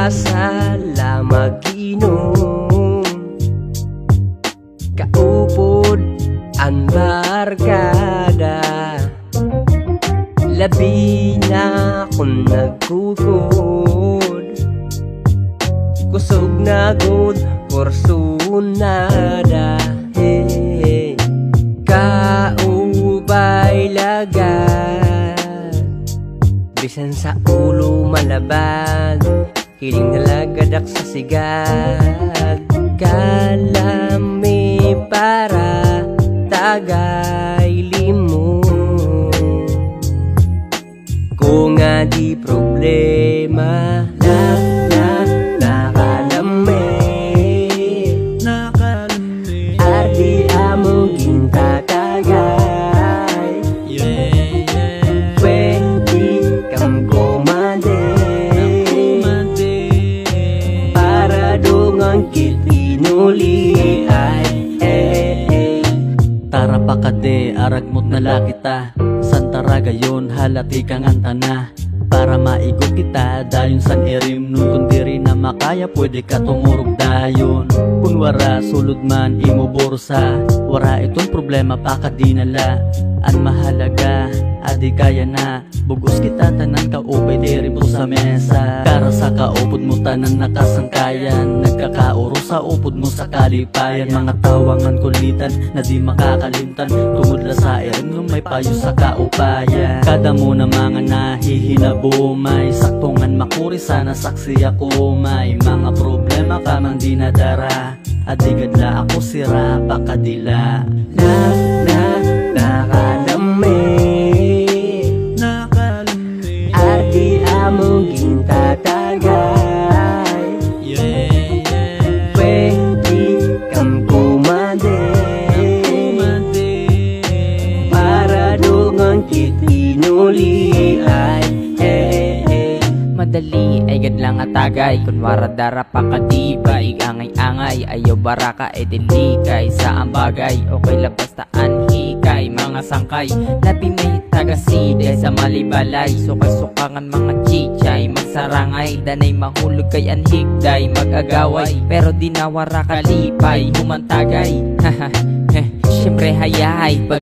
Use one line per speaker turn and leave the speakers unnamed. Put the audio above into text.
Asala mag-inom, kaupod ang barkada. Labi na kung nagkukod, kusog na good porsunada. Hey, kaubay lagad, bisan sa ulo malabad, hiling nalagadak sa sigad. Kalami para tagay limo, kung nga di problema nakalami, ardi amo gintatagay. Pwede kang kumande para dungang kitinuli ay
tara pa kade, aragmot na lakita. Santara gayon, halati kang antana, para maigot kita dayon san irim. Nun kung diri na makaya, pwede ka tumurog dayon. Kung wara sulod man imo borsa, wara itong problema pa kadinala. Ang mahalaga, adi kaya na, bugos kita tanan kaubay diri po sa mesa. Kara sa kaupod mo tanan nakasangkayan, nagkakauro sa upod mo sa kalipayan. Mga tawangan kulitan na di makakalimtan, tumudla sa irin nung may payo sa kaupayan. Kada mo na mga nahihinabumay, saktungan makuri sana saksi ako. May mga problema ka man di nadara, adigad ako sira pakadila.
Nakalami, ardi amo gintatagay. Pwede kang kumande para dungang kitinuli ay
madali ay gadlang atagay, kunwara dara pa kadiba, igangay-angay, ayaw baraka ay delikay sa ambagay. Okay lang bastaan hikay, mga sangkay, labi may tagasiday sa malibalay. Sukay-sukangan mga chichay, magsarangay, danay mahulog kay anhigday, mag-agaway, pero di nawara kalipay, humantagay. Siyempre hayay.